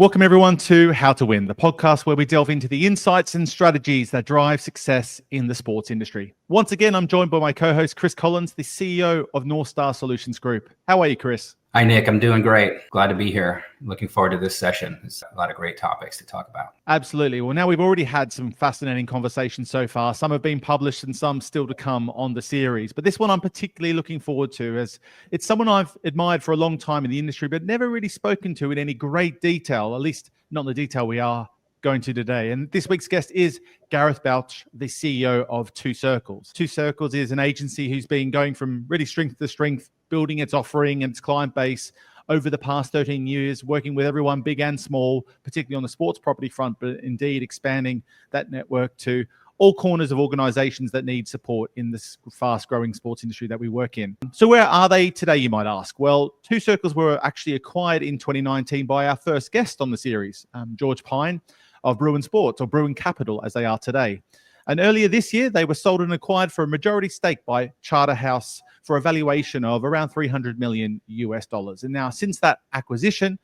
Welcome everyone to How to Win, the podcast where we delve into the insights and strategies that drive success in the sports industry. Once again, I'm joined by my co-host, Chris Collins, the CEO of NorthStar Solutions Group. How are you, Chris? Hi, Nick. I'm doing great. Glad to be here. Looking forward to this session. There's a lot of great topics to talk about. Absolutely. Well, now we've already had some fascinating conversations so far. Some have been published and some still to come on the series. But this one I'm particularly looking forward to, as it's someone I've admired for a long time in the industry, but never really spoken to in any great detail, at least not in the detail we are going to today. And this week's guest is Gareth Balch, the CEO of Two Circles. Two Circles is an agency who's been going from really strength to strength, building its offering and its client base over the past 13 years, working with everyone big and small, particularly on the sports property front, but indeed expanding that network to all corners of organizations that need support in this fast-growing sports industry that we work in. So where are they today, you might ask? Well, Two Circles were actually acquired in 2019 by our first guest on the series, George Pine of Bruin Sports, or Bruin Capital as they are today. And earlier this year, they were sold and acquired for a majority stake by Charterhouse for a valuation of around $300 million US. And now since that acquisition,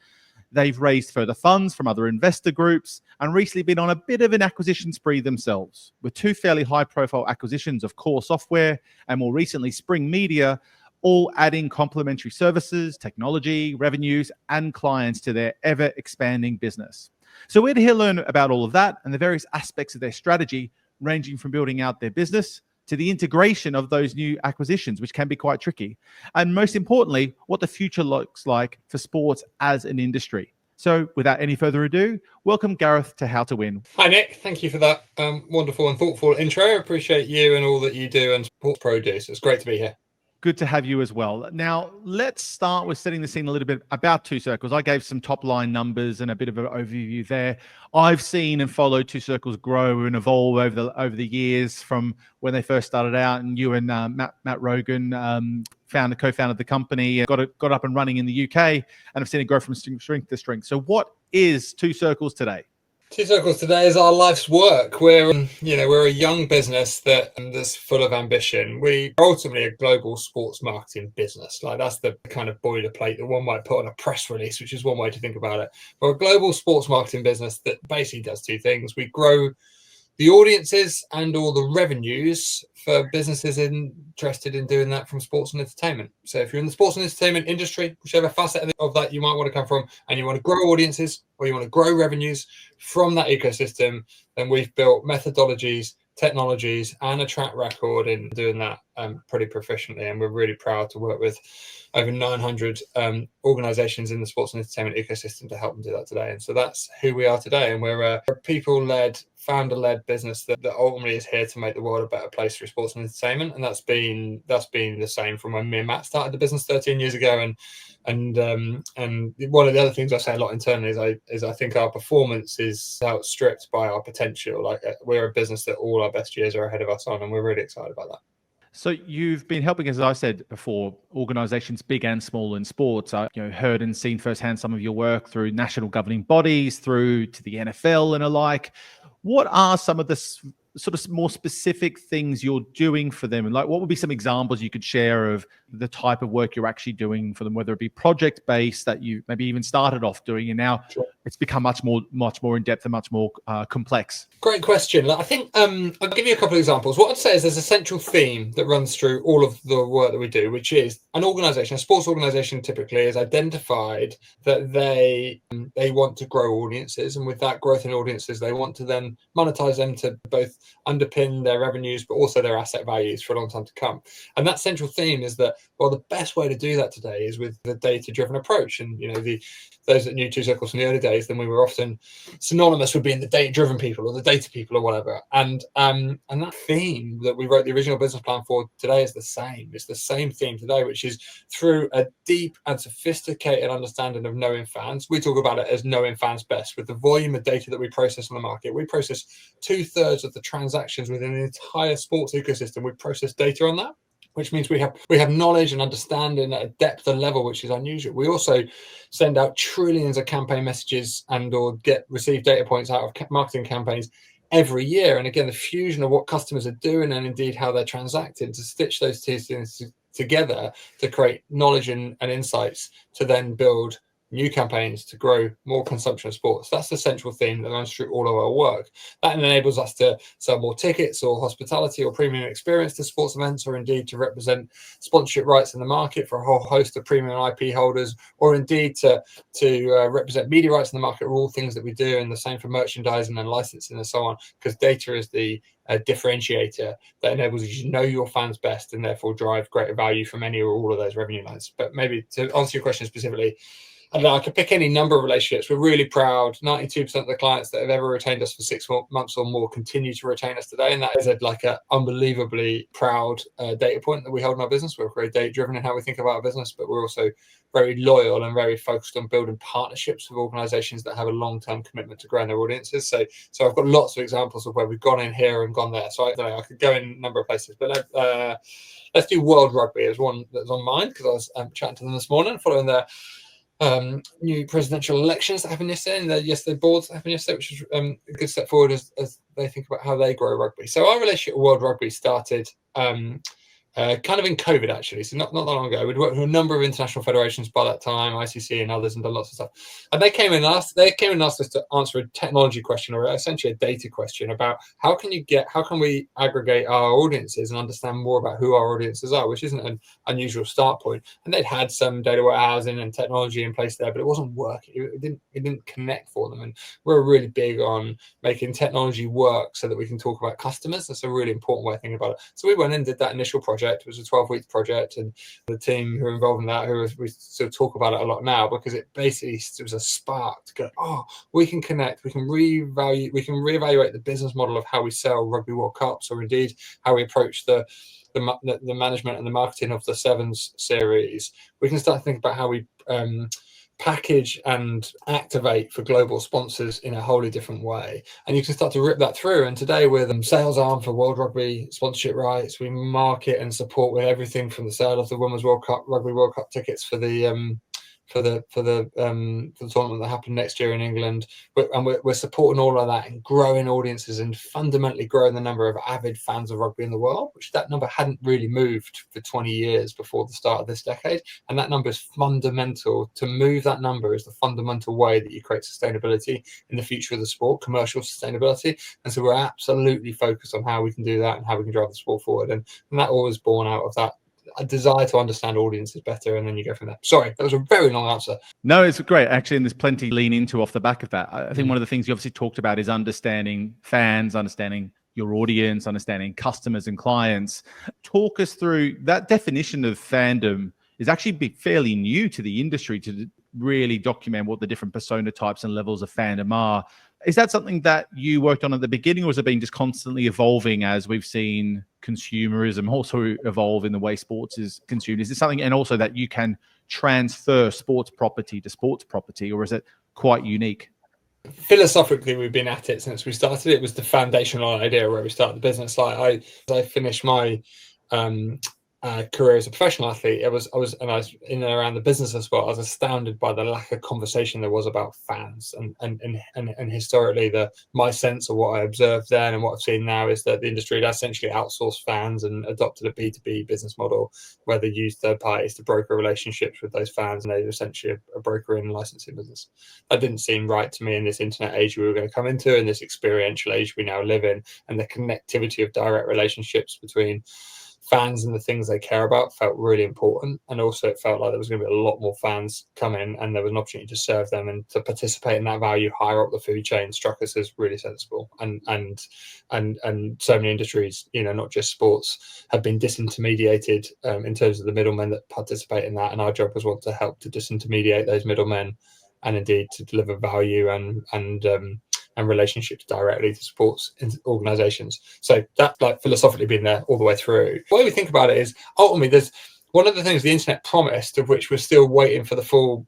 they've raised further funds from other investor groups and recently been on a bit of an acquisition spree themselves, with two fairly high-profile acquisitions of Core Software and more recently Spring Media, all adding complementary services, technology, revenues, and clients to their ever-expanding business. So we're here to learn about all of that and the various aspects of their strategy, ranging from building out their business to the integration of those new acquisitions, which can be quite tricky. And most importantly, what the future looks like for sports as an industry. So without any further ado, welcome Gareth to How to Win. Hi, Nick. Thank you for that wonderful and thoughtful intro. I appreciate you and all that you do and SportsPro do. So it's great to be here. Good to have you as well. Now, let's start with setting the scene a little bit about Two Circles. I gave some top line numbers and a bit of an overview there. I've seen and followed Two Circles grow and evolve over the years from when they first started out, and you and Matt Rogan co-founded the company, got up and running in the UK, and I've seen it grow from strength to strength. So what is Two Circles today? Two Circles today is our life's work. We're a young business that's full of ambition. We are ultimately a global sports marketing business. Like, that's the kind of boilerplate that one might put on a press release, which is one way to think about it. We're a global sports marketing business that basically does two things. We grow the audiences and all the revenues for businesses interested in doing that from sports and entertainment. So if you're in the sports and entertainment industry, whichever facet of that you might want to come from, and you want to grow audiences or you want to grow revenues from that ecosystem, then we've built methodologies, technologies, and a track record in doing that pretty proficiently. And we're really proud to work with over 900 organizations in the sports and entertainment ecosystem to help them do that today. And so that's who we are today. And we're a people-led, founder-led business that ultimately is here to make the world a better place for sports and entertainment. And that's been the same from when me and Matt started the business 13 years ago. And one of the other things I say a lot internally is I think our performance is outstripped by our potential. Like, we're a business that all our best years are ahead of us on, and we're really excited about that. So you've been helping, as I said before, organizations big and small in sports. I heard and seen firsthand some of your work through national governing bodies, through to the NFL and alike. What are some of the sort of more specific things you're doing for them? And like, what would be some examples you could share of the type of work you're actually doing for them, whether it be project-based that you maybe even started off doing, and now it's become much more in depth and much more complex? Great question. I think I'll give you a couple of examples. What I'd say is there's a central theme that runs through all of the work that we do, which is a sports organization typically has identified that they want to grow audiences, and with that growth in audiences, they want to then monetize them to both underpin their revenues, but also their asset values for a long time to come. And that central theme is that, well, the best way to do that today is with the data-driven approach. And those that knew Two Circles from the early days, then we were often synonymous with being the data-driven people or the data people or whatever. And that theme that we wrote the original business plan for today is the same. It's the same theme today, which is through a deep and sophisticated understanding of knowing fans. We talk about it as knowing fans best. With the volume of data that we process on the market, we process 2/3 of the transactions within the entire sports ecosystem. We process data on that, which means we have knowledge and understanding at a depth and level which is unusual. We also send out trillions of campaign messages or receive data points out of marketing campaigns every year. And again, the fusion of what customers are doing and indeed how they're transacting, to stitch those two things together to create knowledge and insights to then build new campaigns to grow more consumption of sports. That's the central theme that runs through all of our work. That enables us to sell more tickets or hospitality or premium experience to sports events, or indeed to represent sponsorship rights in the market for a whole host of premium IP holders, or indeed to represent media rights in the market, are all things that we do, and the same for merchandising and licensing and so on, because data is the differentiator that enables you to know your fans best and therefore drive greater value from any or all of those revenue lines. But maybe to answer your question specifically, I don't know, I could pick any number of relationships. We're really proud. 92% of the clients that have ever retained us for 6 months or more continue to retain us today. And that is like an unbelievably proud data point that we hold in our business. We're very data driven in how we think about our business, but we're also very loyal and very focused on building partnerships with organizations that have a long-term commitment to growing their audiences. So I've got lots of examples of where we've gone in here and gone there. So I don't know, I could go in a number of places, but let's do World Rugby as one that's on mine, because I was chatting to them this morning following their new presidential elections that happened yesterday, and the boards that happened yesterday, which is a good step forward as they think about how they grow rugby. So our relationship with World Rugby started kind of in COVID, actually. So not that long ago. We'd worked with a number of international federations by that time, ICC and others, and done lots of stuff. And they came and asked us to answer a technology question, or essentially a data question, about how can we aggregate our audiences and understand more about who our audiences are, which isn't an unusual start point. And they'd had some data warehousing and technology in place there, but it wasn't working. It didn't connect for them. And we're really big on making technology work so that we can talk about customers. That's a really important way of thinking about it. So we went in and did that initial project. It was a 12-week project, and the team who were involved in that, we sort of talk about it a lot now, because it was a spark to go, oh, we can connect, we can reevaluate the business model of how we sell Rugby World Cups, or indeed how we approach the management and the marketing of the Sevens series. We can start to think about how we package and activate for global sponsors in a wholly different way, and you can start to rip that through. And today, with sales arm for World Rugby sponsorship rights, we market and support with everything from the sale of the Women's World Cup, Rugby World Cup tickets for the tournament that happened next year in England, and we're supporting all of that and growing audiences and fundamentally growing the number of avid fans of rugby in the world, which that number hadn't really moved for 20 years before the start of this decade. And that number is fundamental. To move that number is the fundamental way that you create sustainability in the future of the sport, commercial sustainability. And so we're absolutely focused on how we can do that and how we can drive the sport forward. And that all was born out of that a desire to understand audiences better, and then you go from there. Sorry, that was a very long answer. No, it's great, actually, and there's plenty to lean into off the back of that. I think one of the things you obviously talked about is understanding fans, understanding your audience, understanding customers and clients. Talk us through that definition of fandom. Is actually fairly new to the industry to really document what the different persona types and levels of fandom are. Is that something that you worked on at the beginning, or has it been just constantly evolving as we've seen consumerism also evolve in the way sports is consumed? Is it something, and also that you can transfer sports property to sports property, or is it quite unique? Philosophically, we've been at it since we started. It was the foundational idea where we started the business. Like I finished my career as a professional athlete, I was in and around the business as well. I was astounded by the lack of conversation there was about fans, and historically, my sense of what I observed then and what I've seen now is that the industry had essentially outsourced fans and adopted a B2B business model where they used third parties to broker relationships with those fans, and they're essentially a broker in licensing business. That didn't seem right to me in this internet age we were going to come into, in this experiential age we now live in, and the connectivity of direct relationships between fans and the things they care about felt really important. And also it felt like there was going to be a lot more fans coming, and there was an opportunity to serve them and to participate in that value higher up the food chain. Struck us as really sensible. And so many industries, not just sports, have been disintermediated in terms of the middlemen that participate in that, and our job was to help to disintermediate those middlemen, and indeed to deliver value and relationships directly to sports organizations. So that's like philosophically been there all the way through. The way we think about it is, ultimately, there's one of the things the internet promised, of which we're still waiting for the full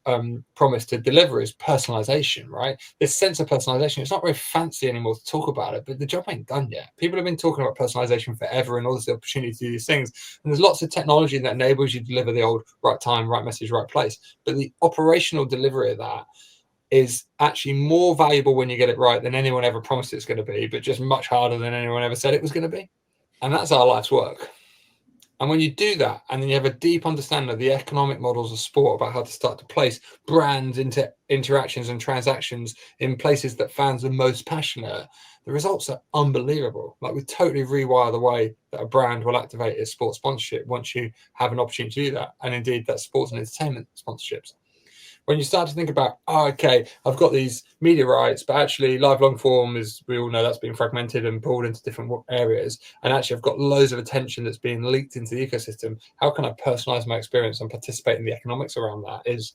promise to deliver, is personalization, right? This sense of personalization, it's not very fancy anymore to talk about it, but the job ain't done yet. People have been talking about personalization forever, and all this opportunity to do these things. And there's lots of technology that enables you to deliver the old right time, right message, right place. But the operational delivery of that is actually more valuable when you get it right than anyone ever promised it's going to be, but just much harder than anyone ever said it was going to be. And that's our life's work. And when you do that, and then you have a deep understanding of the economic models of sport, about how to start to place brands into interactions and transactions in places that fans are most passionate, the results are unbelievable. Like, we totally rewire the way that a brand will activate its sports sponsorship once you have an opportunity to do that. And indeed, that's sports and entertainment sponsorships. When you start to think about, oh, okay, I've got these media rights, but actually live long form is, we all know, that's been fragmented and pulled into different areas. And actually I've got loads of attention that's being leaked into the ecosystem. How can I personalize my experience and participate in the economics around that is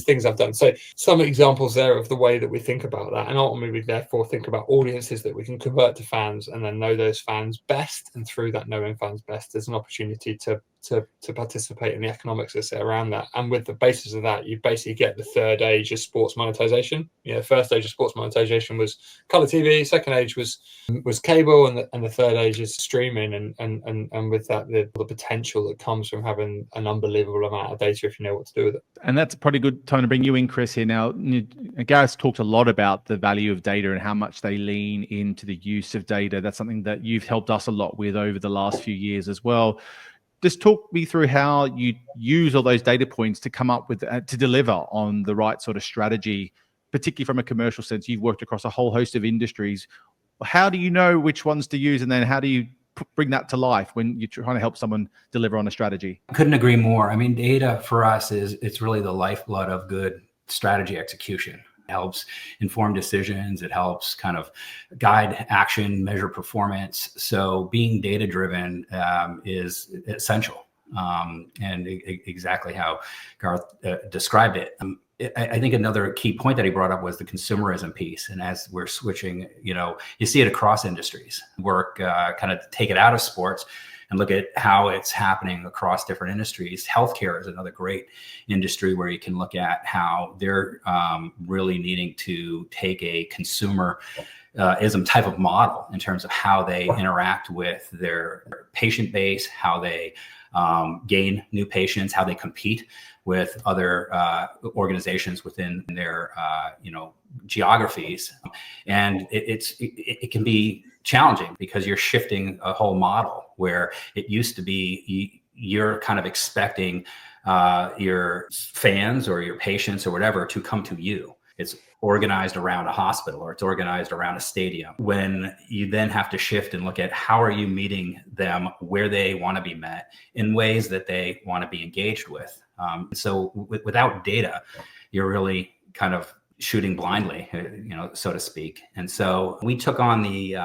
things I've done. So some examples there of the way that we think about that. And ultimately we therefore think about audiences that we can convert to fans and then know those fans best. And through that knowing fans best, there's an opportunity to participate in the economics that sit around that. And with the basis of that, you basically get the third age of sports monetization. You know, the first age of sports monetization was color TV, second age was cable, and the third age is streaming. And with that, the potential that comes from having an unbelievable amount of data if you know what to do with it. And that's probably a good time to bring you in, Chris, here. Now, Gareth talked a lot about the value of data and how much they lean into the use of data. That's something that you've helped us a lot with over the last few years as well. Just talk me through how you use all those data points to come up with, to deliver on the right sort of strategy, particularly from a commercial sense. You've worked across a whole host of industries. How do you know which ones to use, and then how do you bring that to life when you're trying to help someone deliver on a strategy? I couldn't agree more. I mean, data for us it's really the lifeblood of good strategy execution. It helps inform decisions. It helps kind of guide action, measure performance. So being data driven is essential. And exactly how Gareth described it. I think another key point that he brought up was the consumerism piece. And as we're switching, you see it across industries. Work kind of take it out of sports and look at how it's happening across different industries. Healthcare is another great industry where you can look at how they're really needing to take a consumerism type of model in terms of how they interact with their patient base, how they gain new patients, how they compete with other organizations within their geographies. And it can be challenging because you're shifting a whole model where it used to be you're kind of expecting your fans or your patients or whatever to come to you. It's organized around a hospital or it's organized around a stadium. When you then have to shift and look at how are you meeting them where they want to be met in ways that they want to be engaged with. So without data, you're really kind of shooting blindly, so to speak. And so we took on the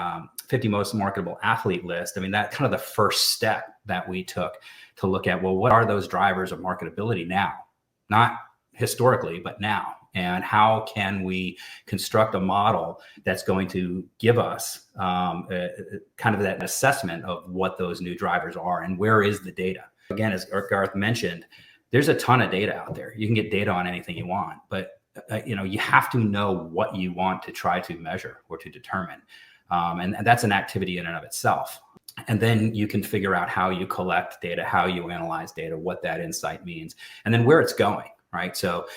50 most marketable athlete list. I mean, that kind of the first step that we took to look at, well, what are those drivers of marketability now? Not historically, but now. And how can we construct a model that's going to give us kind of that assessment of what those new drivers are and where is the data? Again, as Gareth mentioned, there's a ton of data out there. You can get data on anything you want, but you have to know what you want to try to measure or to determine. And that's an activity in and of itself. And then you can figure out how you collect data, how you analyze data, what that insight means, and then where it's going, right? So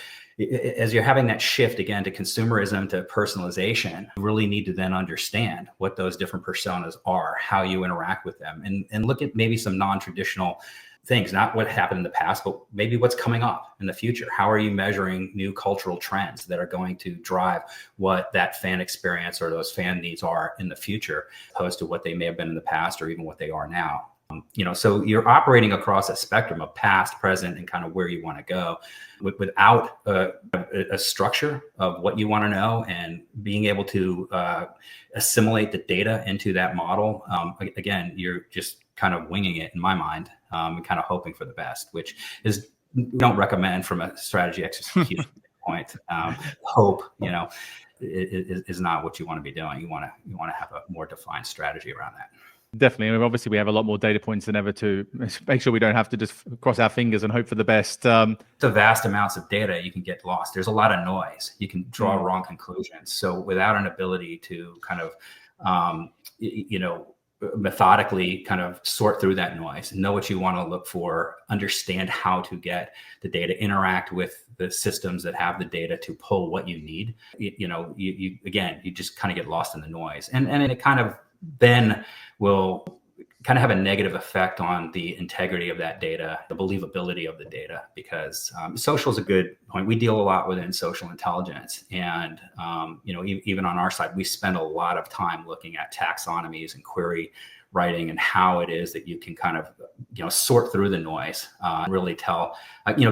as you're having that shift again to consumerism, to personalization, you really need to then understand what those different personas are, how you interact with them, and look at maybe some non-traditional things, not what happened in the past, but maybe what's coming up in the future. How are you measuring new cultural trends that are going to drive what that fan experience or those fan needs are in the future, opposed to what they may have been in the past or even what they are now? So you're operating across a spectrum of past, present, and kind of where you want to go without a structure of what you want to know and being able to assimilate the data into that model. Again, you're just kind of winging it in my mind and kind of hoping for the best, which is we don't recommend from a strategy execution point. Hope, is not what you want to be doing. You want to have a more defined strategy around that. Definitely. I mean, obviously, we have a lot more data points than ever to make sure we don't have to just cross our fingers and hope for the best. The vast amounts of data, you can get lost. There's a lot of noise. You can draw wrong conclusions. So without an ability to kind of, methodically kind of sort through that noise, know what you want to look for, understand how to get the data, interact with the systems that have the data to pull what you need, you just kind of get lost in the noise. And it kind of then will kind of have a negative effect on the integrity of that data, the believability of the data, because social is a good point. We deal a lot within social intelligence. And, even on our side, we spend a lot of time looking at taxonomies and query writing and how it is that you can kind of, sort through the noise, really tell,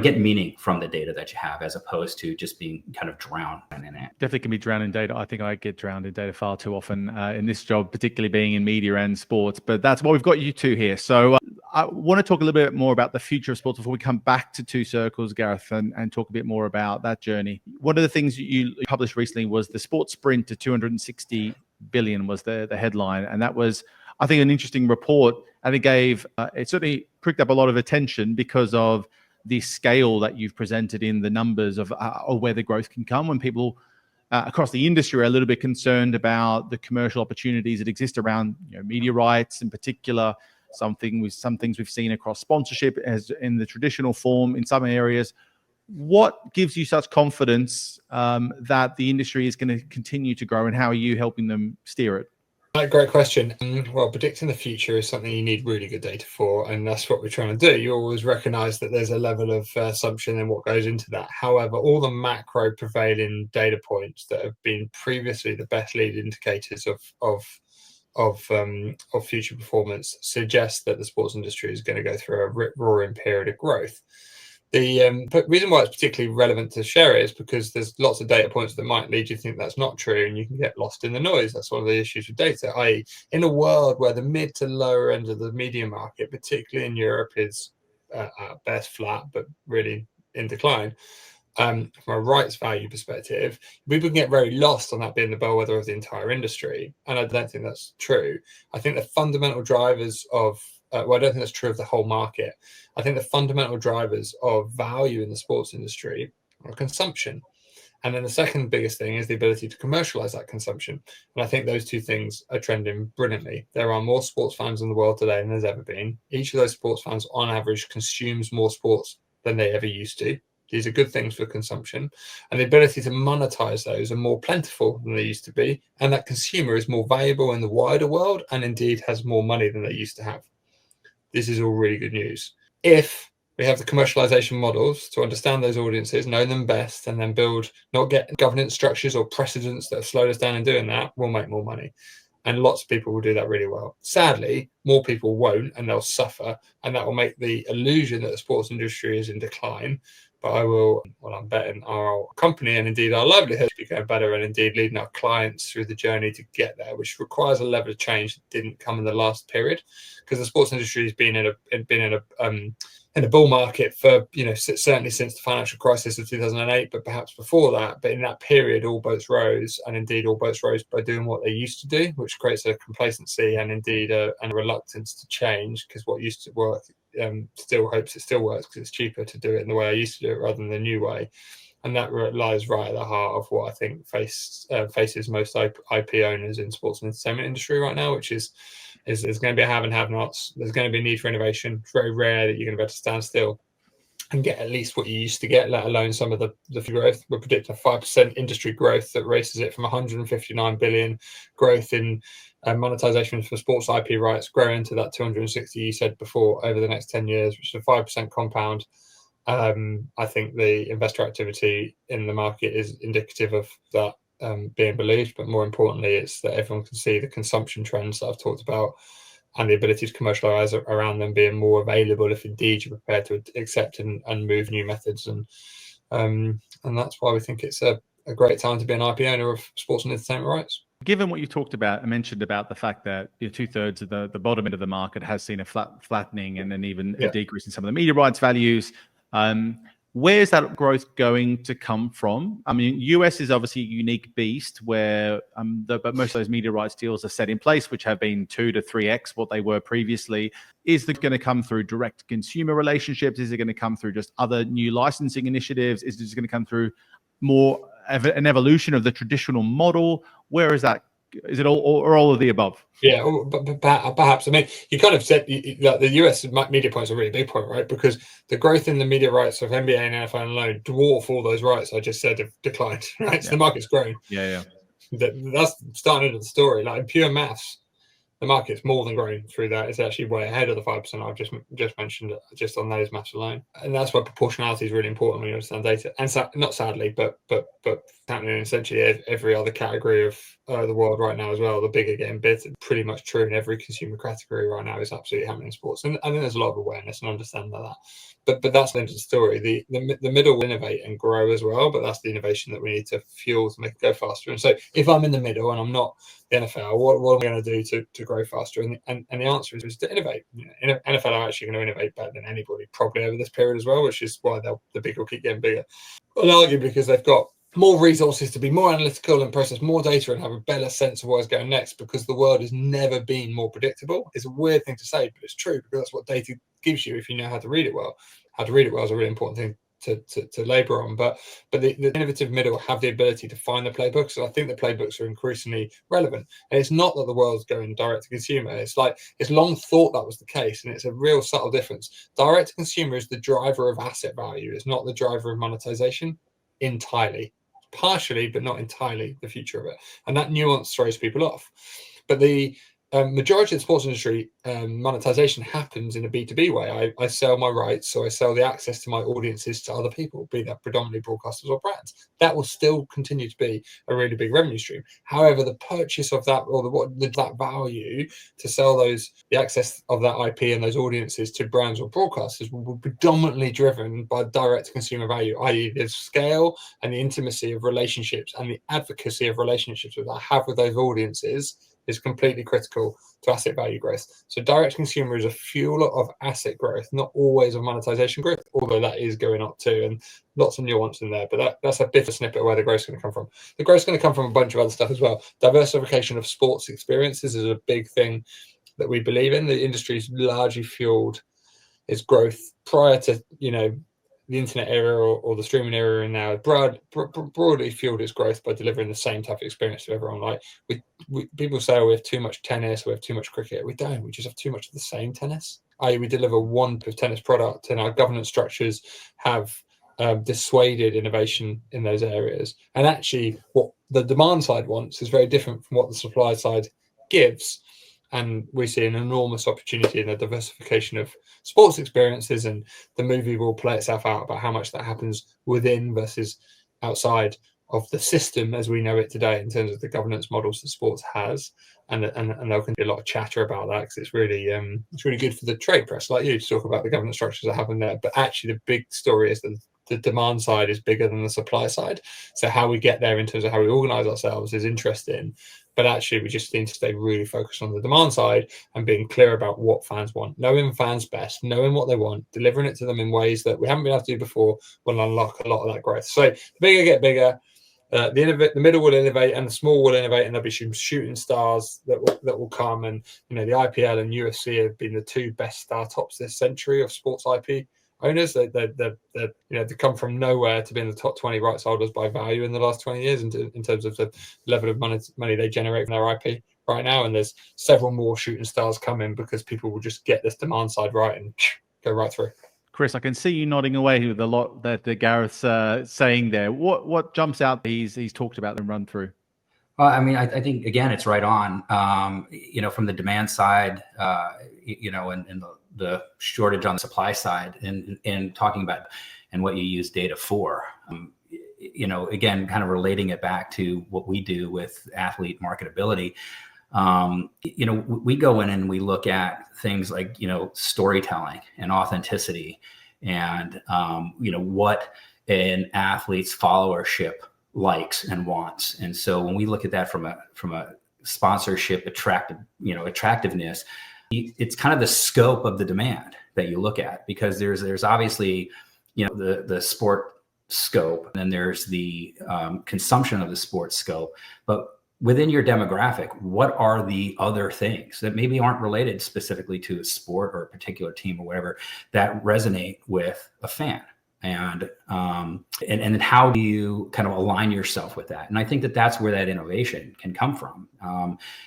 get meaning from the data that you have, as opposed to just being kind of drowned in it. Definitely can be drowned in data. I think I get drowned in data far too often in this job, particularly being in media and sports. But that's why we've got you two here. So I want to talk a little bit more about the future of sports before we come back to Two Circles, Gareth, and talk a bit more about that journey. One of the things you published recently was the sports sprint to 260 billion was the headline. And that was, I think, an interesting report. And it certainly pricked up a lot of attention because of the scale that you've presented in the numbers of where the growth can come when people across the industry are a little bit concerned about the commercial opportunities that exist around media rights in particular. Some things we've seen across sponsorship as in the traditional form in some areas. What gives you such confidence that the industry is going to continue to grow, and how are you helping them steer it? Great question. Well, predicting the future is something you need really good data for, and that's what we're trying to do. You always recognize that there's a level of assumption in what goes into that. However, all the macro prevailing data points that have been previously the best lead indicators of future performance suggest that the sports industry is going to go through a rip-roaring period of growth. The reason why it's particularly relevant to share it is because there's lots of data points that might lead you to think that's not true, and you can get lost in the noise. That's one of the issues with data, i.e. in a world where the mid to lower end of the media market, particularly in Europe, is at best flat, but really in decline. From a rights value perspective, people can get very lost on that being the bellwether of the entire industry. And I don't think that's true. I think the fundamental drivers of I don't think that's true of the whole market. I think the fundamental drivers of value in the sports industry are consumption. And then the second biggest thing is the ability to commercialize that consumption. And I think those two things are trending brilliantly. There are more sports fans in the world today than there's ever been. Each of those sports fans, on average, consumes more sports than they ever used to. These are good things for consumption. And the ability to monetize those are more plentiful than they used to be. And that consumer is more valuable in the wider world and indeed has more money than they used to have. This is all really good news. If we have the commercialization models to understand those audiences, know them best, and then not get governance structures or precedents that have slowed us down in doing that, we'll make more money. And lots of people will do that really well. Sadly, more people won't, and they'll suffer. And that will make the illusion that the sports industry is in decline. But I'm betting our company and indeed our livelihood will be going better, and indeed leading our clients through the journey to get there, which requires a level of change that didn't come in the last period, because the sports industry has been in a bull market for certainly since the financial crisis of 2008, but perhaps before that. But in that period, all boats rose, and indeed all boats rose by doing what they used to do, which creates a complacency and indeed a reluctance to change, because what used to work still hopes it still works because it's cheaper to do it in the way I used to do it rather than the new way. And that lies right at the heart of what I think faces most IP owners in sports and entertainment industry right now, which is there's going to be a have and have-nots. There's going to be a need for innovation. It's very rare that you're going to be able to stand still and get at least what you used to get, let alone some of the growth. We're predicting a 5% industry growth that races it from 159 billion growth in monetization for sports IP rights, growing to that 260 you said before over the next 10 years, which is a 5% compound. I think the investor activity in the market is indicative of that being believed, but more importantly, it's that everyone can see the consumption trends that I've talked about and the ability to commercialize around them being more available if indeed you're prepared to accept and move new methods. And that's why we think it's a great time to be an IP owner of sports and entertainment rights. Given what you talked about and mentioned about the fact that 2/3 of the bottom end of the market has seen a flattening and then even a decrease in some of the media rights values, where's that growth going to come from? I mean, US is obviously a unique beast where but most of those media rights deals are set in place, which have been 2 to 3x what they were previously. Is it going to come through direct consumer relationships? Is it going to come through just other new licensing initiatives? Is it just going to come through more an evolution of the traditional model? Where is that? Is it all of the above? Yeah, but perhaps. I mean, you kind of said that the US media points are a really big point, right? Because the growth in the media rights of NBA and NFL alone dwarf all those rights I just said have declined, right? So the market's grown. Yeah. That's starting into the story. Like in pure maths, The market's more than grown through that. It's actually way ahead of the 5% I've just mentioned, just on those maths alone. And that's why proportionality is really important when you understand data. And not sadly, but happening in essentially every other category of the world right now as well. The bigger getting big, pretty much true in every consumer category right now, is absolutely happening in sports. And I think there's a lot of awareness and understanding of that. But that's the end of the story. The middle will innovate and grow as well, but that's the innovation that we need to fuel to make it go faster. And so if I'm in the middle and I'm not the NFL, what am I going to do to grow faster? And the answer is to innovate. NFL are actually going to innovate better than anybody probably over this period as well, which is why the big will keep getting bigger. I'll argue because they've got more resources to be more analytical and process more data and have a better sense of what's going next, because the world has never been more predictable. It's a weird thing to say, but it's true, because that's what data gives you if you know how to read it well. How to read it well is a really important thing to labor on, but the innovative middle have the ability to find the playbooks. So I think the playbooks are increasingly relevant. And it's not that the world's going direct to consumer. It's like, it's long thought that was the case, and it's a real subtle difference. Direct to consumer is the driver of asset value. It's not the driver of monetization entirely. Partially, but not entirely, the future of it. And that nuance throws people off. But the majority of the sports industry monetization happens in a B2B way. I sell my rights, so I sell the access to my audiences to other people, be that predominantly broadcasters or brands. That will still continue to be a really big revenue stream. However, the purchase of that, or that value to sell the access of that IP and those audiences to brands or broadcasters, will be predominantly driven by direct to consumer value, i.e. the scale and the intimacy of relationships and the advocacy of relationships that I have with those audiences is completely critical to asset value growth. So direct to consumer is a fuel of asset growth, not always of monetization growth, although that is going up too, and lots of nuance in there. But that's a bit of a snippet of where the growth is going to come from. The growth is going to come from a bunch of other stuff as well. Diversification of sports experiences is a big thing that we believe in. The industry's largely fueled its growth prior to, the internet era or the streaming era, and now broadly fueled its growth by delivering the same type of experience to everyone. Like people say, we have too much tennis, we have too much cricket. We don't. We just have too much of the same tennis. We deliver one type of tennis product, and our governance structures have dissuaded innovation in those areas. And actually, what the demand side wants is very different from what the supply side gives. And we see an enormous opportunity in the diversification of sports experiences, and the movie will play itself out about how much that happens within versus outside of the system as we know it today, in terms of the governance models that sports has. And there'll be a lot of chatter about that, because it's really good for the trade press like you to talk about the governance structures that happen there. But actually, the big story is that the demand side is bigger than the supply side. So how we get there in terms of how we organize ourselves is interesting. But actually, we just need to stay really focused on the demand side and being clear about what fans want, knowing fans best, knowing what they want, delivering it to them in ways that we haven't been able to do before will unlock a lot of that growth. So the bigger get bigger, the middle will innovate and the small will innovate, and there'll be some shooting stars that will come. And the IPL and UFC have been the two best startups this century of sports IP owners. They come from nowhere to be in the top 20 rights holders by value in the last 20 years in terms of the level of money they generate from their IP right now. And there's several more shooting stars coming, because people will just get this demand side right and go right through. Chris, I can see you nodding away with a lot that Gareth's saying there. What jumps out he's talked about and run through? Well, I mean, I think, again, it's right on. From the demand side, and the shortage on the supply side, and talking about and what you use data for. Again, kind of relating it back to what we do with athlete marketability. We go in and we look at things like, storytelling and authenticity, and, what an athlete's followership likes and wants. And so when we look at that from a sponsorship attractiveness, it's kind of the scope of the demand that you look at, because there's obviously, the sport scope, and then there's the consumption of the sports scope. But within your demographic, what are the other things that maybe aren't related specifically to a sport or a particular team or whatever that resonate with a fan? And then how do you kind of align yourself with that? And I think that that's where that innovation can come from,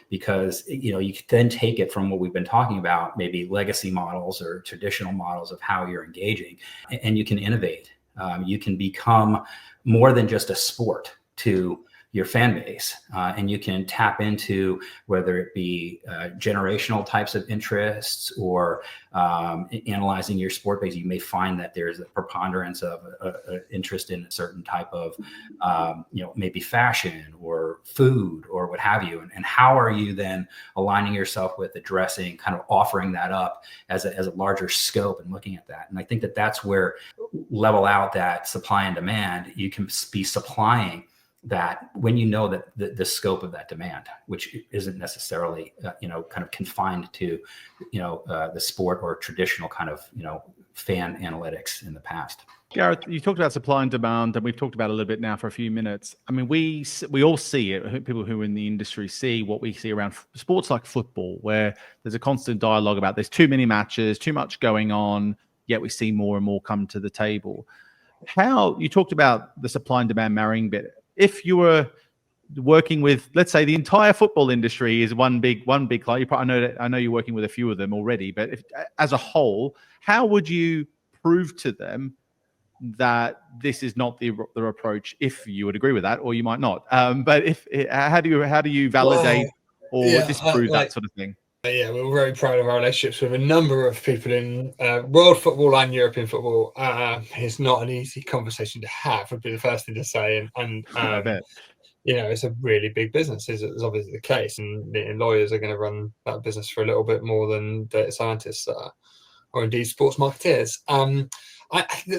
because you can then take it from what we've been talking about, maybe legacy models or traditional models of how you're engaging, and you can innovate. You can become more than just a sport to your fan base, and you can tap into whether it be generational types of interests or analyzing your sport base. You may find that there's a preponderance of interest in a certain type of, maybe fashion or food or what have you. And how are you then aligning yourself with addressing, kind of offering that up as a larger scope and looking at that? And I think that that's where level out that supply and demand, you can be supplying that when you know that the scope of that demand, which isn't necessarily, kind of confined to, the sport or traditional kind of, fan analytics in the past. Gareth, you talked about supply and demand, and we've talked about it a little bit now for a few minutes. I mean, we all see it. People who are in the industry see what we see around sports like football, where there's a constant dialogue about there's too many matches, too much going on, yet we see more and more come to the table. How you talked about the supply and demand marrying bit. If you were working with, let's say, the entire football industry is one big client. I know you're working with a few of them already, but as a whole, how would you prove to them that this is not the approach? If you would agree with that, or you might not. But how do you validate or disprove that sort of thing? Yeah, we're very proud of our relationships with a number of people in world football and European football. It's not an easy conversation to have, would be the first thing to say. And I bet. It's a really big business, is obviously the case. And lawyers are going to run that business for a little bit more than data scientists are, or indeed sports marketeers.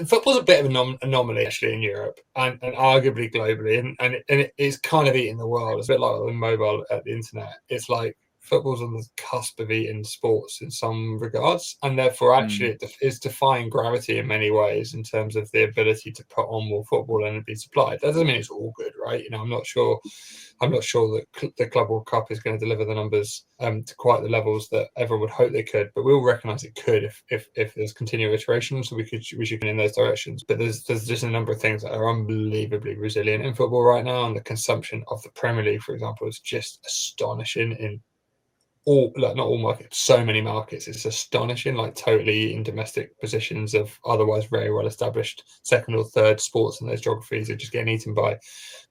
Football's a bit of an anomaly actually in Europe and arguably globally, and it is kind of eating the world. It's a bit like the mobile at the internet. It's like football's on the cusp of eating sports in some regards, and therefore actually it is defying gravity in many ways in terms of the ability to put on more football and be supplied. That doesn't mean it's all good, right? I'm not sure that the Club World Cup is going to deliver the numbers to quite the levels that everyone would hope they could, but we'll recognise it could if there's continual iteration, so we should go in those directions. But there's just a number of things that are unbelievably resilient in football right now, and the consumption of the Premier League, for example, is just astonishing in not all markets, so many markets. It's astonishing, like totally in domestic positions of otherwise very well established second or third sports in those geographies are just getting eaten by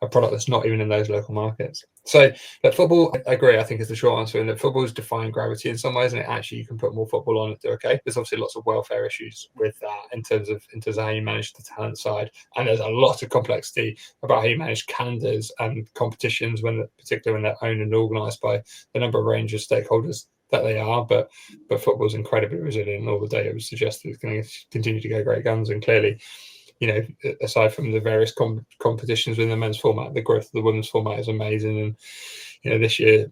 a product that's not even in those local markets. So that football, I agree, I think is the short answer, and that football is defying gravity in some ways, and you can put more football on it. Okay, there's obviously lots of welfare issues with that in terms of how you manage the talent side, and there's a lot of complexity about how you manage calendars and competitions particularly when they're owned and organised by the number of range of stakeholders that they are. But football's incredibly resilient, and all the data would suggest that it's going to continue to go great guns. And clearly, aside from the various competitions within the men's format, the growth of the women's format is amazing. And this year,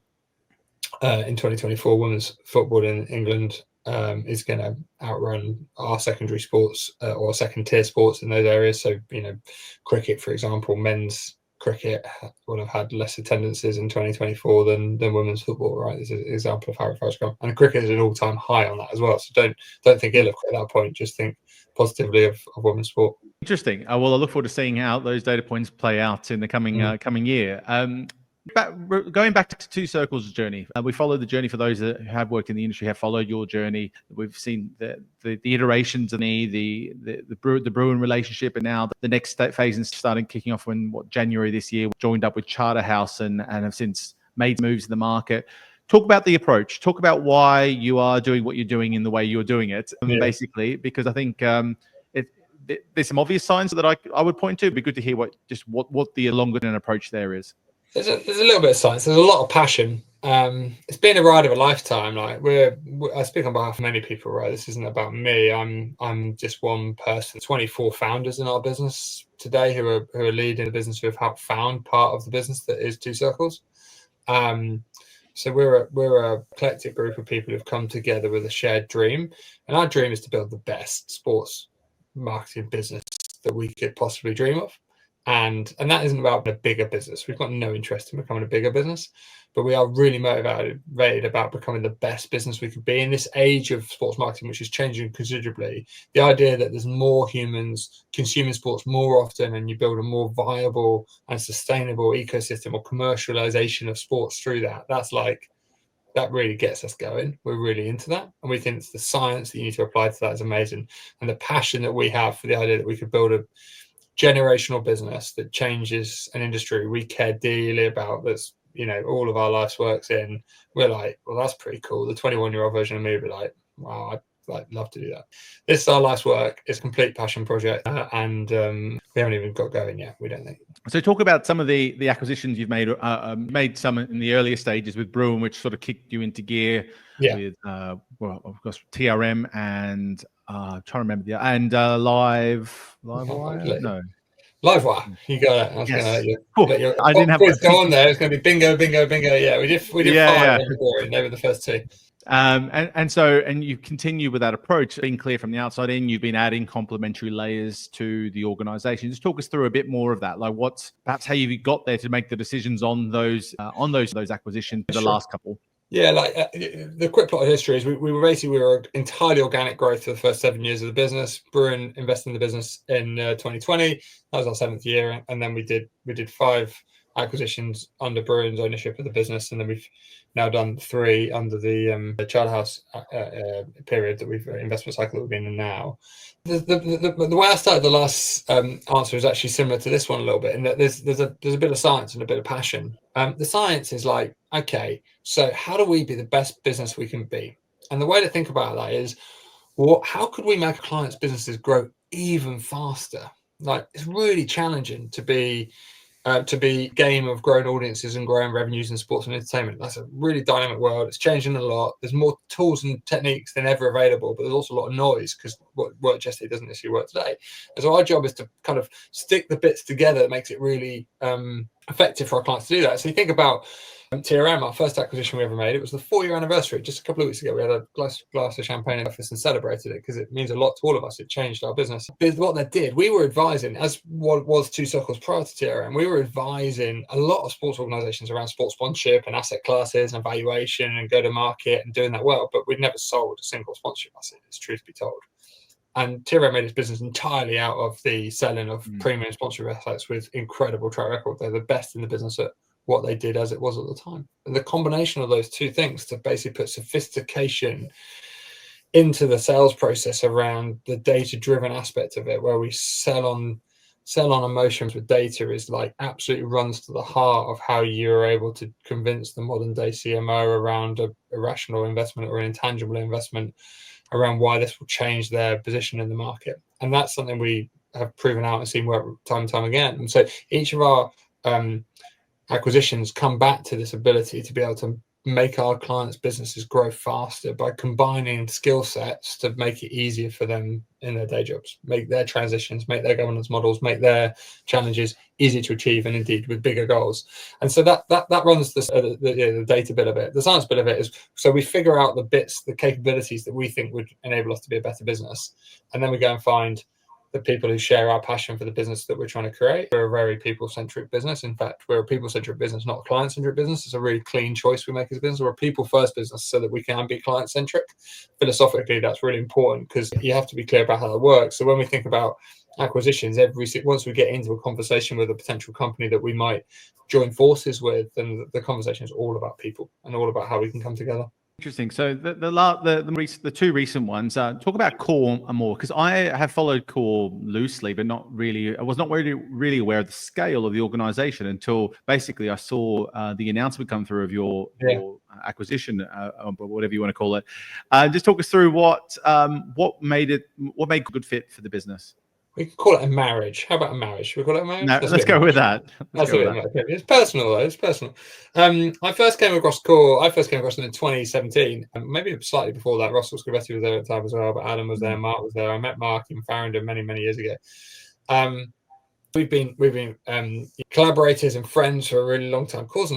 in 2024, women's football in England is going to outrun our secondary sports or second tier sports in those areas. So, cricket, for example, men's cricket would have had less attendances in 2024 than women's football, right? This is an example of how far it's gone. And cricket is an all-time high on that as well. So don't think ill of it at that point. Just think positively of women's sport. Interesting. Well, I look forward to seeing how those data points play out in the coming year. Going back to Two Circles' journey, we followed the journey for those that have worked in the industry, have followed your journey. We've seen the iterations of the Bruin relationship, and now the next phase is kicking off January this year. Joined up with Charterhouse and have since made moves in the market. Talk about the approach. Talk about why you are doing what you're doing in the way you're doing it, basically, because I think there's some obvious signs that I would point to. It'd be good to hear what the longer term approach there is. There's a little bit of science. There's a lot of passion. It's been a ride of a lifetime. Like I speak on behalf of many people, right? This isn't about me. I'm just one person. 24 founders in our business today who are leading the business, who have helped found part of the business that is Two Circles. So we're a eclectic group of people who've come together with a shared dream, and our dream is to build the best sports marketing business that we could possibly dream of. And that isn't about a bigger business. We've got no interest in becoming a bigger business, but we are really motivated about becoming the best business we could be in this age of sports marketing, which is changing considerably. The idea that there's more humans consuming sports more often, and you build a more viable and sustainable ecosystem or commercialization of sports through that really gets us going. We're really into that, and we think it's the science that you need to apply to that is amazing, and the passion that we have for the idea that we could build generational business that changes an industry we care dearly about, that's, all of our life's work's in, we're like, well, that's pretty cool. The 21-year-old version of me would be like, wow, I'd love to do that. This is our life's work. It's a complete passion project, and we haven't even got going yet, we don't think. So talk about some of the acquisitions you've made. Made some in the earlier stages with Bruin, which sort of kicked you into gear. Yeah. With well, of course, TRM and trying to remember Livewire. No, Livewire. You got it. I was yes. going to Cool. let your I didn't have go on there. It's going to be bingo, bingo, bingo. Yeah, we did 5 and they were the first 2. And you continue with that approach, being clear from the outside in. You've been adding complementary layers to the organization. Just talk us through a bit more of that, like what's perhaps how you got there to make the decisions on those acquisitions, the last couple. Yeah, like the quick plot of history is we were entirely organic growth for the first 7 years of the business. Bruin invested in the business in 2020. That was our 7th year, and then we did 5 acquisitions under Bruin's ownership of the business, and then we've now done 3 under the Child House period that we've investment cycle that we've been in now. The way I started the last answer is actually similar to this one a little bit, in that there's a bit of science and a bit of passion. The science is like, okay, so how do we be the best business we can be? And the way to think about that is, how could we make our clients' businesses grow even faster? Like, it's really challenging to be game of growing audiences and growing revenues in sports and entertainment. That's a really dynamic world. It's changing a lot. There's more tools and techniques than ever available, but there's also a lot of noise because what worked yesterday doesn't necessarily work today. And so our job is to kind of stick the bits together that makes it really effective for our clients to do that. So you think about TRM, our first acquisition we ever made. It was the 4-year anniversary just a couple of weeks ago. We had a glass of champagne in the office and celebrated it because it means a lot to all of us. It changed our business. But what that did, we were advising, as what was 2 Circles prior to TRM, we were advising a lot of sports organisations around sports sponsorship and asset classes and valuation and go to market and doing that well. But we'd never sold a single sponsorship asset, it's truth be told. And TRM made its business entirely out of the selling of premium sponsorship assets with incredible track record. They're the best in the business at what they did as it was at the time. And the combination of those 2 things to basically put sophistication into the sales process around the data-driven aspect of it, where we sell on emotions with data, is like absolutely runs to the heart of how you're able to convince the modern day CMO around a rational investment or an intangible investment, around why this will change their position in the market. And that's something we have proven out and seen work time and time again. And so each of our acquisitions come back to this ability to be able to make our clients' businesses grow faster by combining skill sets to make it easier for them in their day jobs, make their transitions, make their governance models, make their challenges easy to achieve, and indeed with bigger goals. And so that runs the data bit of it. The science bit of it is, so we figure out the bits, the capabilities that we think would enable us to be a better business, and then we go and find the people who share our passion for the business that we're trying to create. We're a very people-centric business. In fact, we're a people-centric business, not a client-centric business. It's a really clean choice we make as a business. We're a people-first business so that we can be client-centric. Philosophically, that's really important because you have to be clear about how that works. So when we think about acquisitions, once we get into a conversation with a potential company that we might join forces with, then the conversation is all about people and all about how we can come together. Interesting. So the 2 recent ones, talk about Core more, because I have followed Core loosely, but not really. I was not really aware of the scale of the organization until basically I saw the announcement come through of your acquisition, whatever you want to call it. Just talk us through what made a good fit for the business. We can call it a marriage. How about a marriage? Should we call it a marriage? No, let's go with that. It's personal, though. It's personal. I first came across Core. I first came across them in 2017. Maybe slightly before that. Russell Scrivetti was there at the time as well, but Adam was there. Mark was there. I met Mark in Farringdon many years ago. We've been collaborators and friends for a really long time. Core's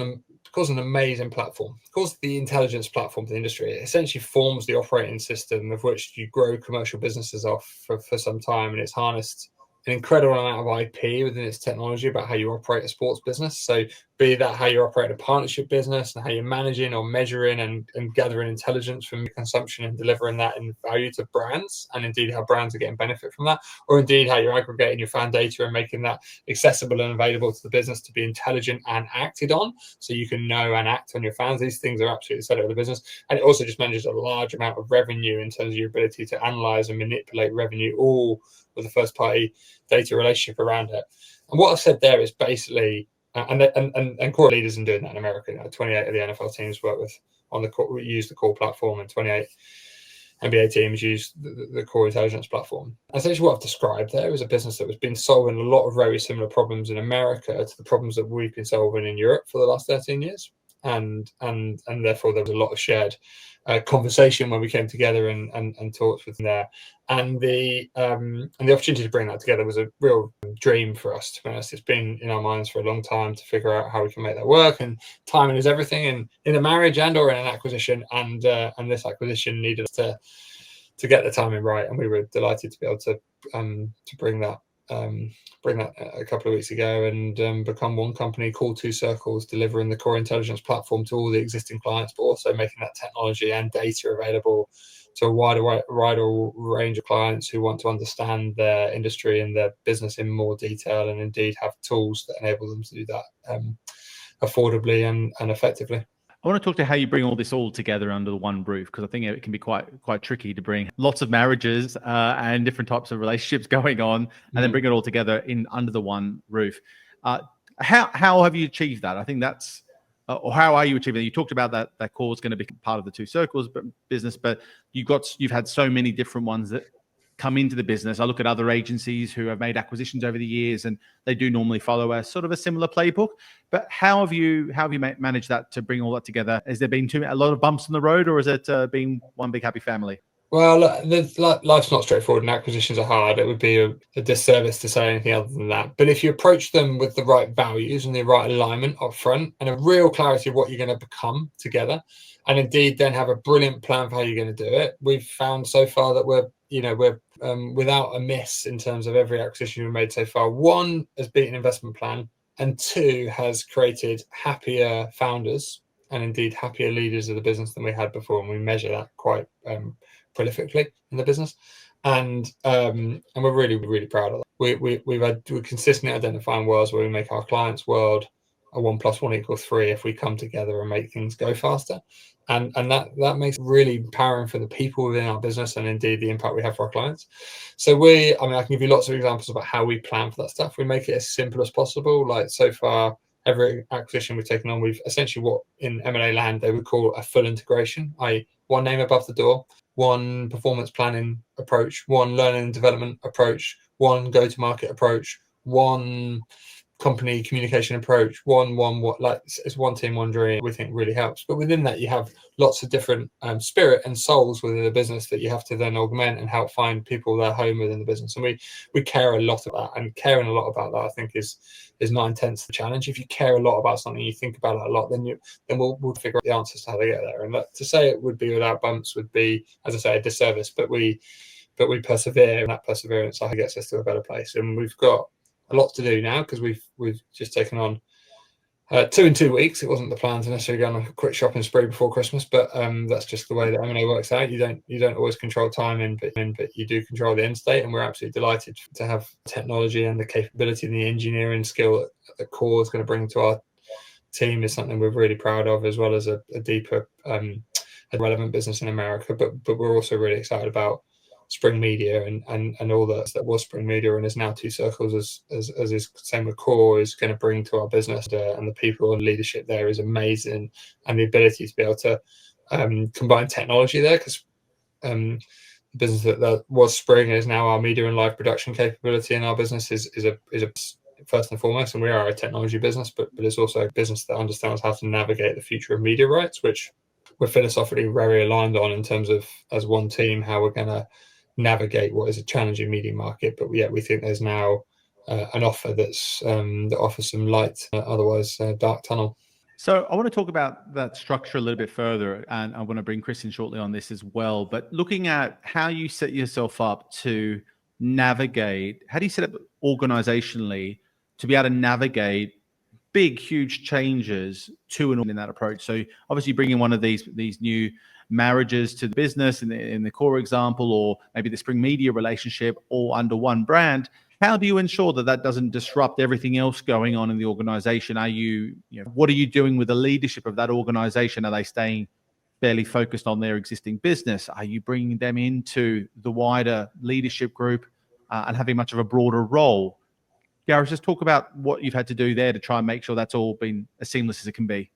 an amazing platform. Core's the intelligence platform for the industry. It essentially forms the operating system of which you grow commercial businesses off for some time, and it's harnessed an incredible amount of IP within its technology about how you operate a sports business. So be that how you operate a partnership business and how you're managing or measuring and gathering intelligence from consumption and delivering that in value to brands, and indeed how brands are getting benefit from that, or indeed how you're aggregating your fan data and making that accessible and available to the business to be intelligent and acted on, so you can know and act on your fans. These things are absolutely set up of the business. And it also just manages a large amount of revenue in terms of your ability to analyze and manipulate revenue, all with a first party data relationship around it. And what I've said there is basically, and core leaders in doing that in America. 28 of the NFL teams work with use the core platform, and 28 NBA teams use the core intelligence platform. Essentially, what I've described there is a business that has been solving a lot of very similar problems in America to the problems that we've been solving in Europe for the last 13 years. And therefore there was a lot of shared conversation when we came together and talked with them there, and the opportunity to bring that together was a real dream for us, to be honest. It's been in our minds for a long time to figure out how we can make that work, and timing is everything in a marriage and or in an acquisition, and this acquisition needed us to get the timing right, and we were delighted to be able to bring that a couple of weeks ago and become one company called Two Circles, delivering the core intelligence platform to all the existing clients, but also making that technology and data available to a wider range of clients who want to understand their industry and their business in more detail, and indeed have tools that enable them to do that affordably and effectively. I want to talk to how you bring all this together under the one roof, because I think it can be quite tricky to bring lots of marriages and different types of relationships going on, and then bring it all together under the one roof. How have you achieved that? I think that's, or how are you achieving it? You talked about that core is going to be part of the Two Circles business, but you've had so many different ones that come into the business. I look at other agencies who have made acquisitions over the years, and they do normally follow a sort of a similar playbook. But how have you managed that to bring all that together? Has there been a lot of bumps on the road, or has it been one big happy family? Well, life's not straightforward, and acquisitions are hard. It would be a disservice to say anything other than that. But if you approach them with the right values and the right alignment up front, and a real clarity of what you're going to become together, and indeed then have a brilliant plan for how you're going to do it, we've found so far that we're without a miss in terms of every acquisition we've made so far. One has beaten an investment plan, and two has created happier founders and indeed happier leaders of the business than we had before, and we measure that quite prolifically in the business, and we're really, really proud of that. We're consistently identifying worlds where we make our clients' world a 1 + 1 = 3 if we come together and make things go faster, and that makes it really empowering for the people within our business, and indeed the impact we have for our clients. So I can give you lots of examples about how we plan for that stuff. We make it as simple as possible. Like, so far, every acquisition we've taken on, we've essentially, what in M&A land they would call a full integration, i.e. one name above the door, one performance planning approach, one learning and development approach, one go-to-market approach, one company communication approach, it's one team, one dream. We think really helps. But within that, you have lots of different spirit and souls within the business that you have to then augment and help find people their home within the business. And we care a lot about that, and caring a lot about that, I think, is 9/10 the challenge. If you care a lot about something, you think about it a lot, then we'll figure out the answers to how they get there. And to say it would be without bumps would be, as I say, a disservice. But we persevere, and that perseverance, I think, gets us to a better place. And we've got a lot to do now, because we've just taken on 2 in 2 weeks. It wasn't the plan to necessarily go on a quick shopping spree before Christmas, but that's just the way that M&A works out. You don't always control timing, but you do control the end state, and we're absolutely delighted to have technology and the capability and the engineering skill that the core is going to bring to our team is something we're really proud of, as well as a deeper a relevant business in America. But we're also really excited about Spring Media and all that was Spring Media and is now Two Circles, as is same with Core, is going to bring to our business, and the people and leadership there is amazing, and the ability to be able to combine technology there, because the business that was Spring is now our media and live production capability in our business is a first and foremost, and we are a technology business, but it's also a business that understands how to navigate the future of media rights, which we're philosophically very aligned on in terms of, as one team, how we're going to navigate what is a challenging media market. But we think there's now an offer that offers some light, otherwise dark tunnel. So I want to talk about that structure a little bit further, and I want to bring Chris in shortly on this as well. But looking at how you set yourself up to navigate, how do you set up organizationally to be able to navigate big, huge changes to in that approach. So obviously bringing one of these new marriages to the business in the core example, or maybe the Spring Media relationship, all under one brand. How do you ensure that that doesn't disrupt everything else going on in the organization? What are you doing with the leadership of that organization? Are they staying fairly focused on their existing business? Are you bringing them into the wider leadership group and having much of a broader role? Gareth, just talk about what you've had to do there to try and make sure that's all been as seamless as it can be.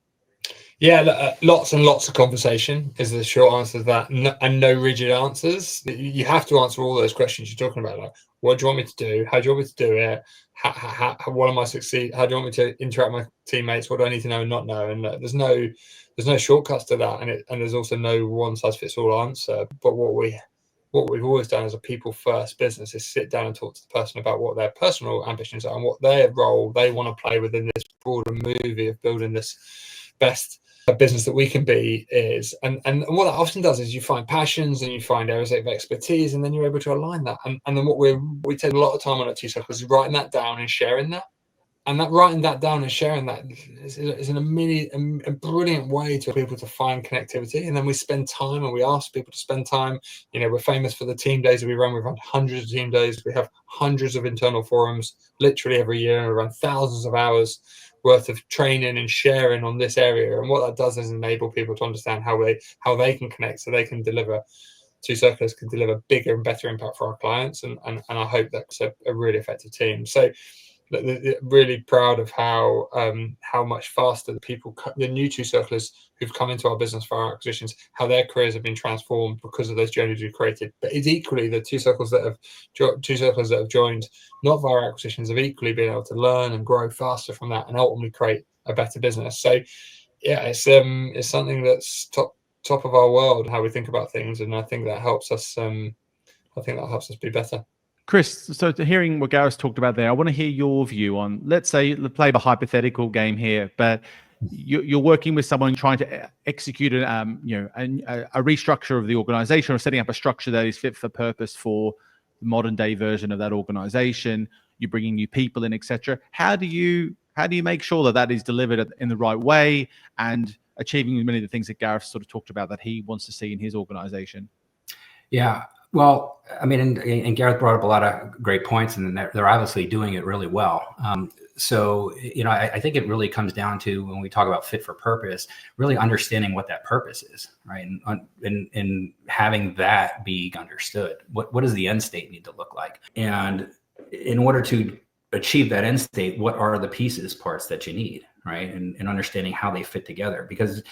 Yeah, lots and lots of conversation is the short answer to that, and no rigid answers. You have to answer all those questions you're talking about. Like, what do you want me to do? How do you want me to do it? What am I succeed? How do you want me to interact with my teammates? What do I need to know and not know? And there's no shortcuts to that, and there's also no one size fits all answer. But what we've always done as a people first business is sit down and talk to the person about what their personal ambitions are and what their role they want to play within this broader movie of building this best business that we can be is. And what that often does is you find passions and you find areas of expertise, and then you're able to align that. And then what we take a lot of time on at T-Circles is writing that down and sharing that. And that writing that down and sharing that is a brilliant way to people to find connectivity. And then we spend time and we ask people to spend time. We're famous for the team days that we run. We run hundreds of team days. We have hundreds of internal forums literally every year. And we run thousands of hours worth of training and sharing on this area. And what that does is enable people to understand how they can connect, so they can deliver. T-Circles can deliver bigger and better impact for our clients. And I hope that's a really effective team. So really proud of how much faster the new T-Circlers who've come into our business for our acquisitions, how their careers have been transformed because of those journeys we've created. But it's equally the T-Circles that have joined not via acquisitions have equally been able to learn and grow faster from that and ultimately create a better business. So yeah, it's something that's top of our world, how we think about things, and I think that helps us. I think that helps us be better. Chris, so hearing what Gareth talked about there, I want to hear your view on, let's say, play the hypothetical game here, but you're working with someone trying to execute a restructure of the organization, or setting up a structure that is fit for purpose for the modern day version of that organization. You're bringing new people in, etc. How do you make sure that is delivered in the right way and achieving many of the things that Gareth sort of talked about that he wants to see in his organization? Yeah. Well, I mean, and Gareth brought up a lot of great points, and they're obviously doing it really well. So, I think it really comes down to, when we talk about fit for purpose, really understanding what that purpose is, right? And having that be understood. What does the end state need to look like? And in order to achieve that end state, what are the parts that you need, right? And understanding how they fit together, because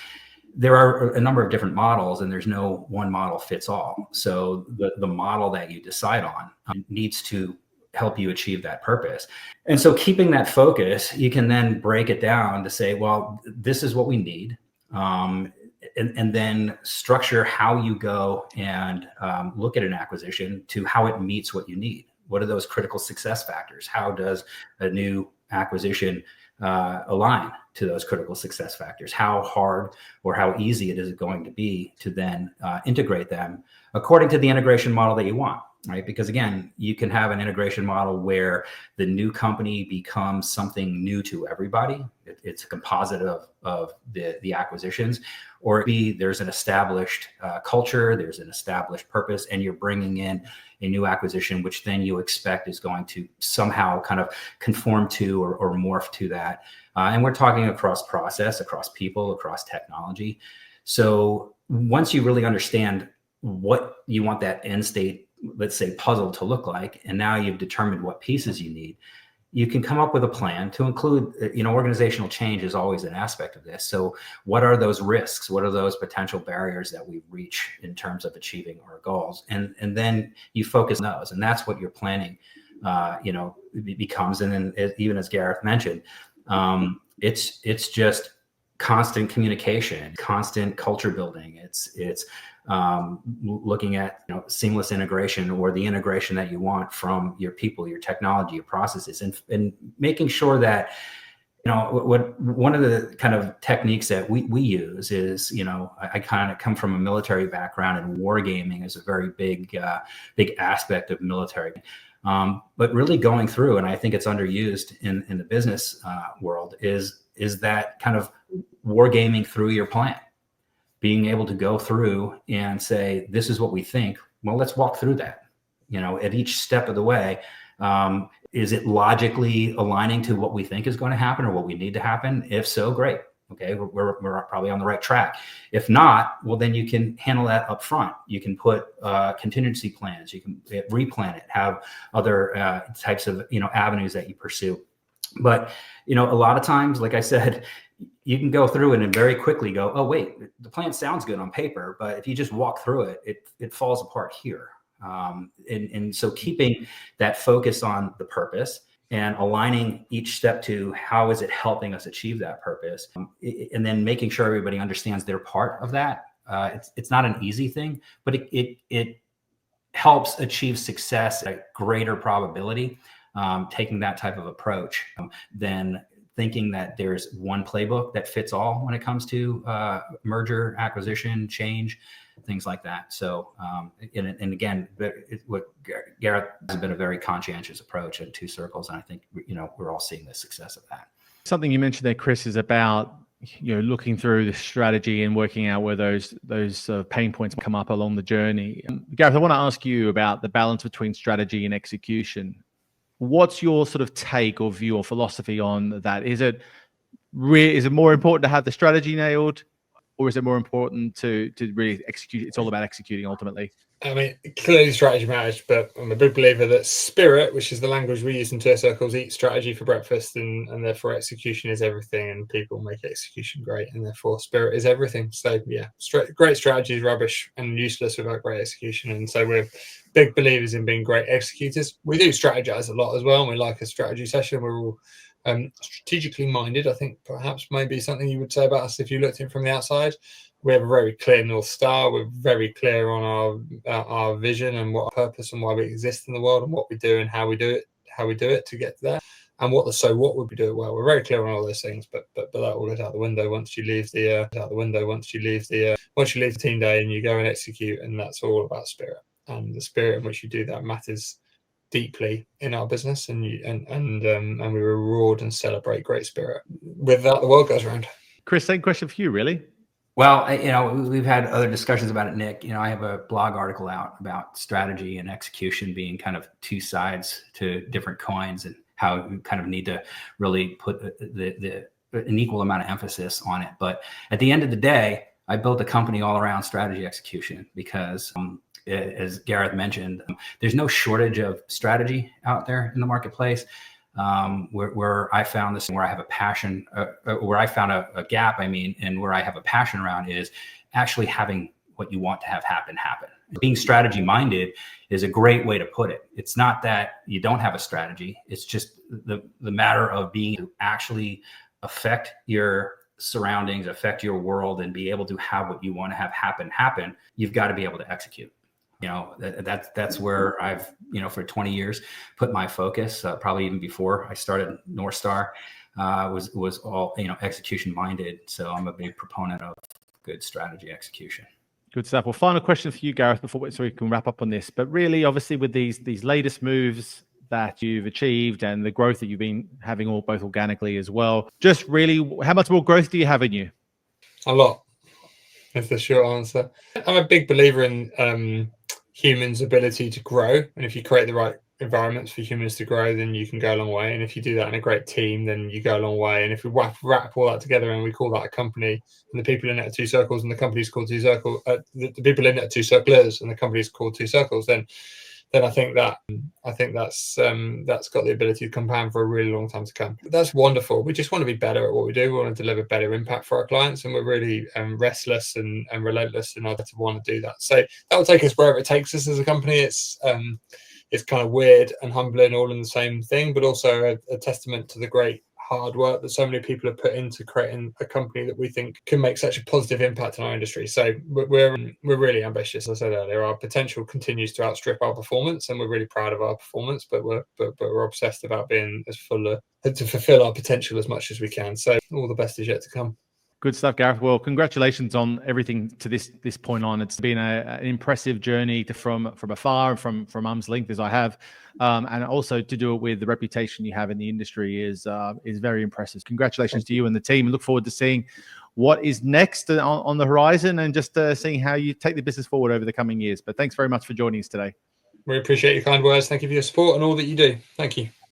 there are a number of different models, and there's no one model fits all. So the model that you decide on needs to help you achieve that purpose. And so keeping that focus, you can then break it down to say, well, this is what we need. And then structure how you go and look at an acquisition to how it meets what you need. What are those critical success factors? How does a new acquisition align to those critical success factors? How hard or how easy it is going to be to then integrate them according to the integration model that you want, right? Because again, you can have an integration model where the new company becomes something new to everybody. It's a composite of the acquisitions, or there's an established culture, there's an established purpose, and you're bringing in a new acquisition, which then you expect is going to somehow kind of conform to or morph to that. And we're talking across process, across people, across technology. So once you really understand what you want that end state, let's say, puzzle to look like, and now you've determined what pieces you need, you can come up with a plan to include, organizational change is always an aspect of this. So what are those risks? What are those potential barriers that we reach in terms of achieving our goals? And then you focus on those, and that's what your planning, becomes. And then even as Gareth mentioned, it's just constant communication, constant culture building. It's looking at seamless integration, or the integration that you want from your people, your technology, your processes, and making sure that one of the kind of techniques that we use is, I kind of come from a military background, and wargaming is a very big aspect of military. But really going through, and I think it's underused in the business world, is that kind of wargaming through your plan, being able to go through and say, this is what we think. Well, let's walk through that. At each step of the way, is it logically aligning to what we think is going to happen or what we need to happen? If so, great. Okay, we're probably on the right track. If not, well, then you can handle that up front. You can put contingency plans. You can replan it, have other types of avenues that you pursue. But a lot of times, like I said, you can go through it and very quickly go, oh wait, the plan sounds good on paper, but if you just walk through it, it falls apart here. And so keeping that focus on the purpose and aligning each step to how is it helping us achieve that purpose, and then making sure everybody understands their part of that. It's not an easy thing, but it helps achieve success at a greater probability, taking that type of approach than thinking that there's one playbook that fits all when it comes to merger, acquisition, change, things like that. So, and again, what Gareth has been a very conscientious approach at Two Circles, and I think we're all seeing the success of that. Something you mentioned there, Chris, is about looking through the strategy and working out where those pain points come up along the journey. Gareth, I want to ask you about the balance between strategy and execution. What's your sort of take or view or philosophy on that? Is it more important to have the strategy nailed, or is it more important to really execute? It's all about executing ultimately. I mean, clearly strategy matters, but I'm a big believer that spirit, which is the language we use in Two Circles, eats strategy for breakfast, and therefore execution is everything, and people make execution great, and therefore spirit is everything. So yeah, great strategy is rubbish and useless without great execution, and so we're big believers in being great executors. We do strategize a lot as well, and we like a strategy session. We're all strategically minded. I think perhaps maybe something you would say about us if you looked in from the outside. We have a very clear North Star. We're very clear on our vision and what our purpose and why we exist in the world and what we do and how we do it to get there, and what would we do it well. We're very clear on all those things, but that all goes out the window once you leave the team day and you go and execute, and that's all about spirit, and the spirit in which you do that matters deeply in our business, and we reward and celebrate great spirit. With that, the world goes around. Chris, same question for you, really. Well, we've had other discussions about it, Nick. I have a blog article out about strategy and execution being kind of two sides to different coins, and how you kind of need to really put an equal amount of emphasis on it. But at the end of the day, I built a company all around strategy execution because, as Gareth mentioned, there's no shortage of strategy out there in the marketplace. Where I found this, where I have a passion, where I found a gap, and where I have a passion around is actually having what you want to have happen. Being strategy minded is a great way to put it. It's not that you don't have a strategy. It's just the matter of being to actually affect your surroundings, affect your world, and be able to have what you want to have happen. You've got to be able to execute. That's where I've, for 20 years put my focus, probably even before I started NorthStar, was all, execution minded. So I'm a big proponent of good strategy execution. Good stuff. Well, final question for you, Gareth, so we can wrap up on this. But really, obviously, with these latest moves that you've achieved and the growth that you've been having, all both organically as well, just really, how much more growth do you have in you? A lot. That's the short answer. I'm a big believer in humans' ability to grow, and if you create the right environments for humans to grow, then you can go a long way. And if you do that in a great team, then you go a long way. And if we wrap all that together and we call that a company, and the people in it are Two Circles, and the company's called Two Circles, the people in it are Two Circlers, and the company's called Two Circles, then I think that's got the ability to compound for a really long time to come. But that's wonderful. We just want to be better at what we do. We want to deliver better impact for our clients, and we're really restless and relentless in order to want to do that. So that will take us wherever it takes us as a company. It's kind of weird and humbling, all in the same thing, but also a testament to the great hard work that so many people have put into creating a company that we think can make such a positive impact in our industry. So we're really ambitious. As I said earlier, our potential continues to outstrip our performance, and we're really proud of our performance, but we're obsessed about being as full to fulfill our potential as much as we can. So all the best is yet to come. Good stuff, Gareth. Well, congratulations on everything to this point on. It's been an impressive journey from afar and from arm's length as I have, and also to do it with the reputation you have in the industry is very impressive. Congratulations to you and the team. Look forward to seeing what is next on the horizon and just seeing how you take the business forward over the coming years. But thanks very much for joining us today. We appreciate your kind words. Thank you for your support and all that you do. Thank you.